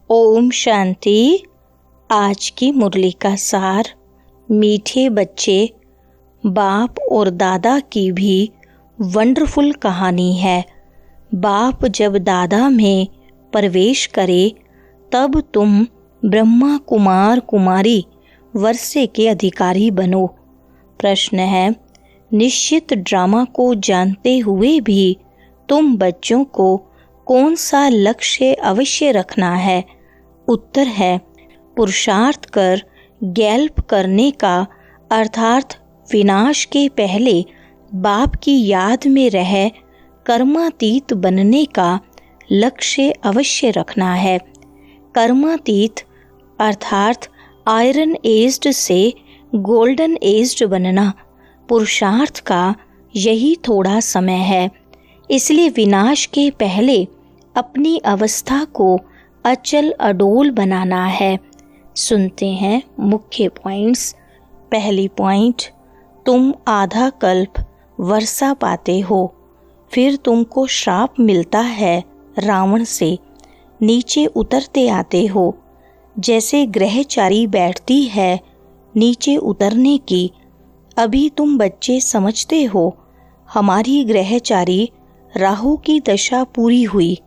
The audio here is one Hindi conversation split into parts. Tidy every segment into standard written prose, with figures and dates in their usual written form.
ओम शांति। आज की मुरली का सार। मीठे बच्चे, बाप और दादा की भी वंडरफुल कहानी है। बाप जब दादा में प्रवेश करे तब तुम ब्रह्मा कुमार कुमारी वर्षे के अधिकारी बनो। प्रश्न है, निश्चित ड्रामा को जानते हुए भी तुम बच्चों को कौन सा लक्ष्य अवश्य रखना है? उत्तर है, पुरुषार्थ कर गैल्प करने का, अर्थात विनाश के पहले बाप की याद में रह कर्मातीत बनने का लक्ष्य अवश्य रखना है। कर्मातीत अर्थात आयरन एज्ड से गोल्डन एज्ड बनना पुरुषार्थ का यही थोड़ा समय है। इसलिए विनाश के पहले अपनी अवस्था को अचल अडोल बनाना है। सुनते हैं मुख्य पॉइंट्स। पहली पॉइंट, तुम आधा कल्प वर्षा पाते हो, फिर तुमको श्राप मिलता है रावण से, नीचे उतरते आते हो। जैसे ग्रहचारी बैठती है नीचे उतरने की। अभी तुम बच्चे समझते हो हमारी ग्रहचारी राहु की दशा पूरी हुई।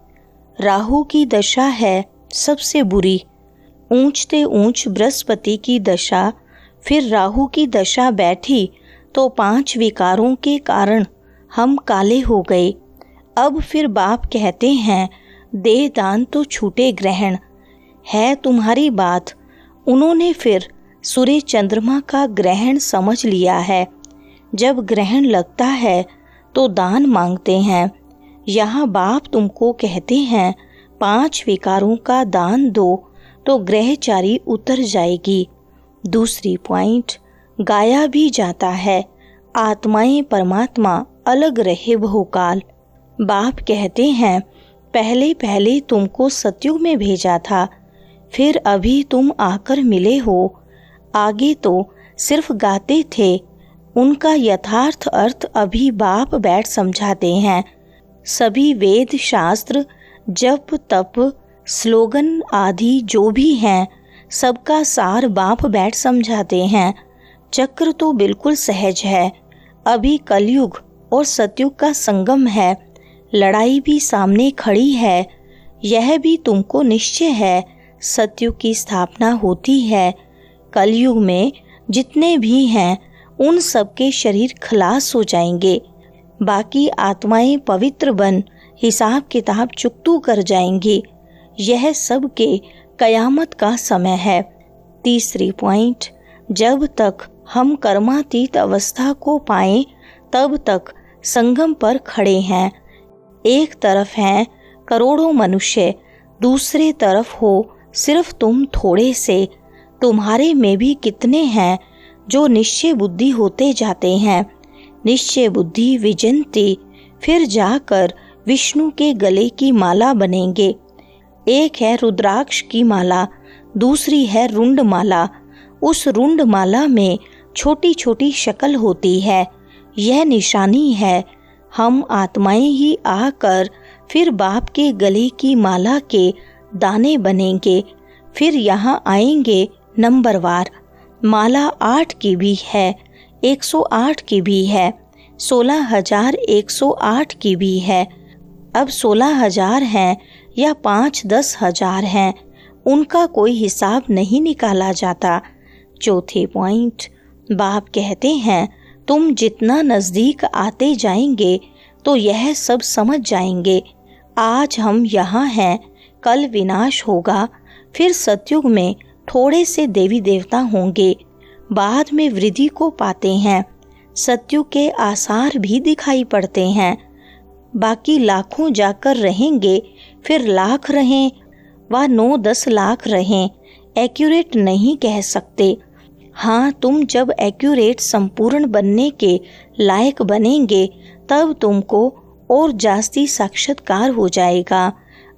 राहु की दशा है सबसे बुरी। ऊंचते ऊंच बृहस्पति की दशा, फिर राहु की दशा बैठी तो 5 विकारों के कारण हम काले हो गए। अब फिर बाप कहते हैं देह दान तो छूटे ग्रहण। है तुम्हारी बात। उन्होंने फिर सूर्य चंद्रमा का ग्रहण समझ लिया है। जब ग्रहण लगता है तो दान मांगते हैं। यहाँ बाप तुमको कहते हैं 5 विकारों का दान दो तो ग्रहचारी उतर जाएगी। दूसरी पॉइंट, गाया भी जाता है आत्माएं परमात्मा अलग रहे बहुकाल। बाप कहते हैं पहले पहले तुमको सतयुग में भेजा था, फिर अभी तुम आकर मिले हो। आगे तो सिर्फ गाते थे, उनका यथार्थ अर्थ अभी बाप बैठ समझाते हैं। सभी वेद शास्त्र जप तप स्लोगन आदि जो भी हैं सबका सार बाप बैठ समझाते हैं। चक्र तो बिल्कुल सहज है। अभी कलयुग और सतयुग का संगम है। लड़ाई भी सामने खड़ी है। यह भी तुमको निश्चय है सतयुग की स्थापना होती है। कलयुग में जितने भी हैं उन सबके शरीर खलास हो जाएंगे। बाकी आत्माएं पवित्र बन हिसाब किताब चुकतू कर जाएंगी। यह सब के कयामत का समय है। तीसरी पॉइंट, जब तक हम कर्मातीत अवस्था को पाएं तब तक संगम पर खड़े हैं। एक तरफ हैं करोड़ों मनुष्य, दूसरे तरफ हो सिर्फ तुम थोड़े से। तुम्हारे में भी कितने हैं जो निश्चय बुद्धि होते जाते हैं। निश्चय बुद्धि विजंती, फिर जाकर विष्णु के गले की माला बनेंगे। एक है रुद्राक्ष की माला, दूसरी है रुंड माला। उस रुंड माला में छोटी छोटी शक्ल होती है। यह निशानी है हम आत्माएं ही आकर फिर बाप के गले की माला के दाने बनेंगे। फिर यहाँ आएंगे नंबरवार। माला 8 की भी है, 108 की भी है, 16,108 की भी है। अब 16,000 हैं या 5-10 हजार हैं, उनका कोई हिसाब नहीं निकाला जाता। चौथे पॉइंट, बाप कहते हैं तुम जितना नज़दीक आते जाएंगे तो यह सब समझ जाएंगे। आज हम यहाँ हैं, कल विनाश होगा, फिर सतयुग में थोड़े से देवी देवता होंगे, बाद में वृद्धि को पाते हैं। सतयुग के आसार भी दिखाई पड़ते हैं। बाकी लाखों जाकर रहेंगे, फिर लाख रहें व 9-10 लाख रहें, एक्यूरेट नहीं कह सकते। हाँ, तुम जब एक्यूरेट संपूर्ण बनने के लायक बनेंगे तब तुमको और जास्ती साक्षात्कार हो जाएगा।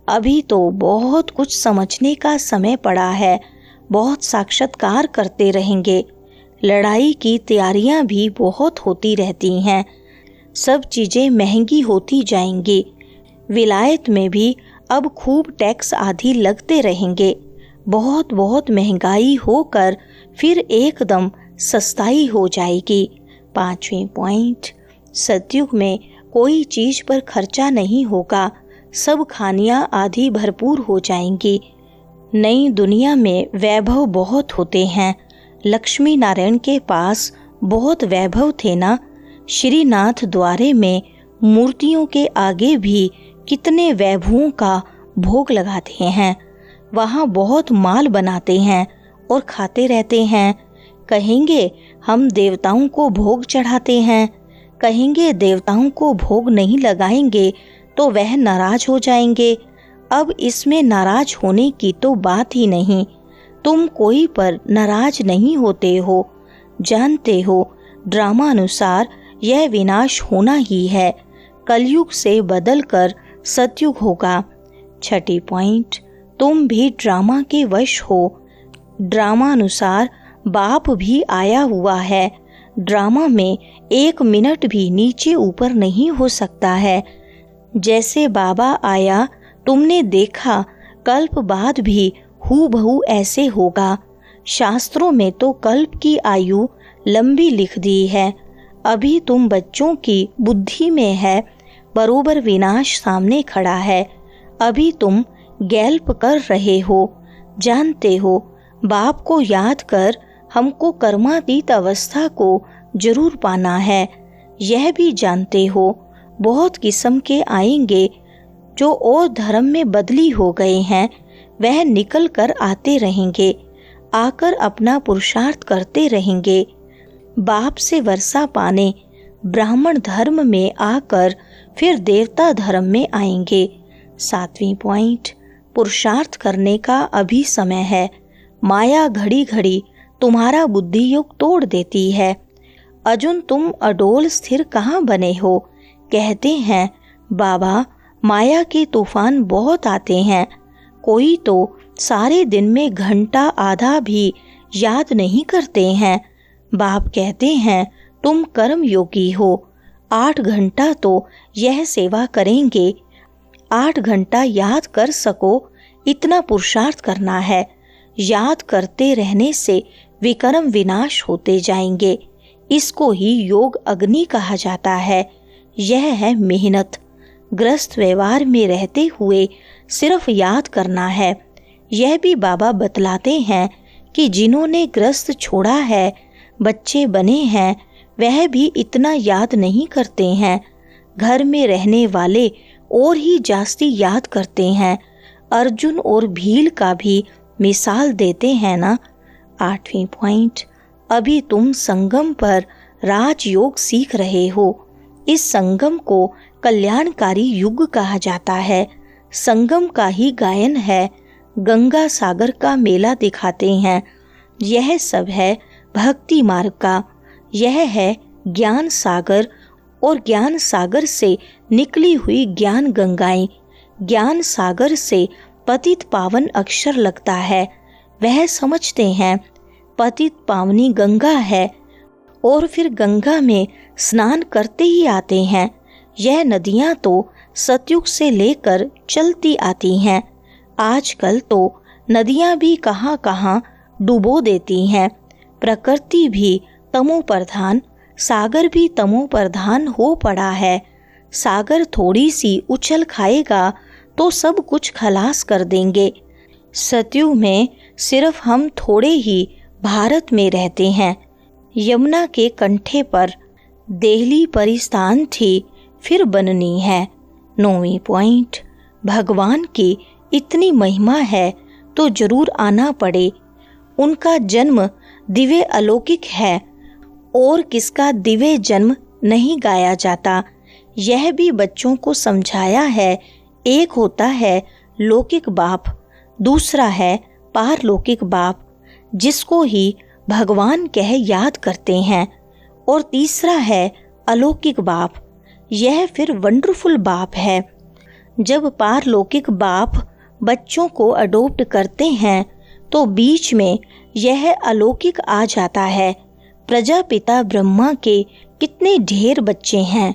अभी तो बहुत कुछ समझने का समय पड़ा है। बहुत साक्षात्कार करते रहेंगे। लड़ाई की तैयारियां भी बहुत होती रहती हैं। सब चीज़ें महंगी होती जाएंगी। विलायत में भी अब खूब टैक्स आदि लगते रहेंगे। बहुत बहुत महंगाई होकर फिर एकदम सस्ताई हो जाएगी। 5वें पॉइंट, सतयुग में कोई चीज पर खर्चा नहीं होगा, सब खानियां आदि भरपूर हो जाएंगी। नई दुनिया में वैभव बहुत होते हैं। लक्ष्मी नारायण के पास बहुत वैभव थे ना। श्रीनाथ द्वारे में मूर्तियों के आगे भी कितने वैभवों का भोग लगाते हैं। वहाँ बहुत माल बनाते हैं और खाते रहते हैं। कहेंगे हम देवताओं को भोग चढ़ाते हैं, कहेंगे देवताओं को भोग नहीं लगाएंगे तो वह नाराज हो जाएंगे। अब इसमें नाराज होने की तो बात ही नहीं। तुम कोई पर नाराज नहीं होते हो। जानते हो ड्रामा अनुसार यह विनाश होना ही है। कलयुग से बदलकर सतयुग होगा। 6 पॉइंट, तुम भी ड्रामा के वश हो। ड्रामा अनुसार बाप भी आया हुआ है। ड्रामा में 1 मिनट भी नीचे ऊपर नहीं हो सकता है। जैसे बाबा आया तुमने देखा, कल्प बाद भी हूबहू ऐसे होगा। शास्त्रों में तो कल्प की आयु लंबी लिख दी है। अभी तुम बच्चों की बुद्धि में है, बरोबर विनाश सामने खड़ा है। अभी तुम गैल्प कर रहे हो। जानते हो बाप को याद कर हमको कर्मातीत अवस्था को जरूर पाना है। यह भी जानते हो बहुत किस्म के आएंगे जो और धर्म में बदली हो गए हैं, वह निकल कर आते रहेंगे, आकर अपना पुरुषार्थ करते रहेंगे। बाप से वर्षा पाने ब्राह्मण धर्म में आकर फिर देवता धर्म में आएंगे। 7वें पॉइंट, पुरुषार्थ करने का अभी समय है। माया घड़ी घड़ी तुम्हारा बुद्धि योग तोड़ देती है। अजुन तुम अडोल स्थिर कहाँ बने हो। कहते हैं बाबा माया के तूफान बहुत आते हैं। कोई तो सारे दिन में घंटा आधा भी याद नहीं करते हैं। बाप कहते हैं तुम कर्म योगी हो। 8 घंटा तो यह सेवा करेंगे। 8 घंटा याद कर सको इतना पुरुषार्थ करना है। याद करते रहने से विकर्म विनाश होते जाएंगे। इसको ही योग अग्नि कहा जाता है। यह है मेहनत। ग्रस्त व्यवहार में रहते हुए सिर्फ याद करना है। यह भी बाबा बतलाते हैं कि जिन्होंने ग्रस्त छोड़ा है, बच्चे बने हैं, वह भी इतना याद नहीं करते हैं। घर में रहने वाले और ही जास्ती याद करते हैं। अर्जुन और भील का भी मिसाल देते हैं ना। 8वें पॉइंट, अभी तुम संगम पर राजयोग सीख रहे हो। इस संगम को कल्याणकारी युग कहा जाता है। संगम का ही गायन है। गंगा सागर का मेला दिखाते हैं। यह सब है भक्ति मार्ग का। यह है ज्ञान सागर और ज्ञान सागर से निकली हुई ज्ञान गंगाएं। ज्ञान सागर से पतित पावन अक्षर लगता है। वह समझते हैं पतित पावनी गंगा है और फिर गंगा में स्नान करते ही आते हैं। यह नदियां तो सतयुग से लेकर चलती आती हैं। आजकल तो नदियां भी कहां कहां डुबो देती हैं। प्रकृति भी तमो प्रधान, सागर भी तमो प्रधान हो पड़ा है। सागर थोड़ी सी उछल खाएगा तो सब कुछ खलास कर देंगे। सतयुग में सिर्फ हम थोड़े ही भारत में रहते हैं। यमुना के कंठे पर देहली परिस्थान थी, फिर बननी है। 9वें पॉइंट, भगवान की इतनी महिमा है तो जरूर आना पड़े। उनका जन्म दिव्य अलौकिक है और किसका दिव्य जन्म नहीं गाया जाता। यह भी बच्चों को समझाया है। एक होता है लौकिक बाप, दूसरा है पारलौकिक बाप, जिसको ही भगवान कह याद करते हैं, और तीसरा है अलौकिक बाप। यह फिर वंडरफुल बाप है। जब पारलौकिक बाप बच्चों को अडॉप्ट करते हैं तो बीच में यह अलौकिक आ जाता है। प्रजापिता ब्रह्मा के कितने ढेर बच्चे हैं।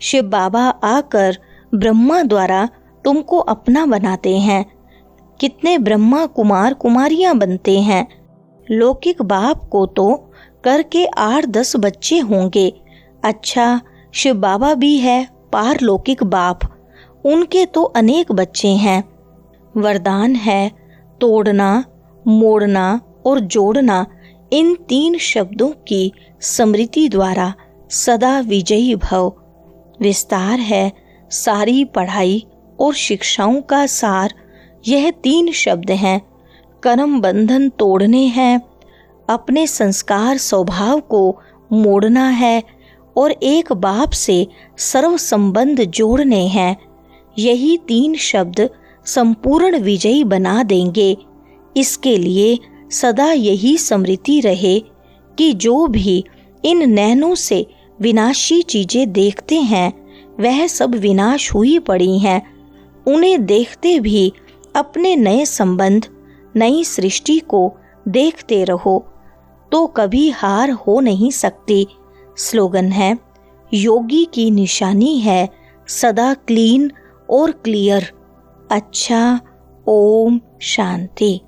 शिव बाबा आकर ब्रह्मा द्वारा तुमको अपना बनाते हैं। कितने ब्रह्मा कुमार कुमारियां बनते हैं। लौकिक बाप को तो करके 8-10 बच्चे होंगे। अच्छा, शिव बाबा भी है पारलौकिक बाप, उनके तो अनेक बच्चे हैं। वरदान है तोड़ना, मोड़ना और जोड़ना। इन 3 शब्दों की स्मृति द्वारा सदा विजयी भव। विस्तार है सारी पढ़ाई और शिक्षाओं का सार। यह 3 शब्द हैं। कर्म बंधन तोड़ने हैं, अपने संस्कार स्वभाव को मोड़ना है और एक बाप से सर्व संबंध जोड़ने हैं। यही 3 शब्द संपूर्ण विजयी बना देंगे। इसके लिए सदा यही स्मृति रहे कि जो भी इन नैनों से विनाशी चीजें देखते हैं वह सब विनाश हुई पड़ी हैं। उन्हें देखते भी अपने नए संबंध, नई सृष्टि को देखते रहो तो कभी हार हो नहीं सकती। स्लोगन है योगी की निशानी है सदा क्लीन और क्लियर। अच्छा, ओम शांति।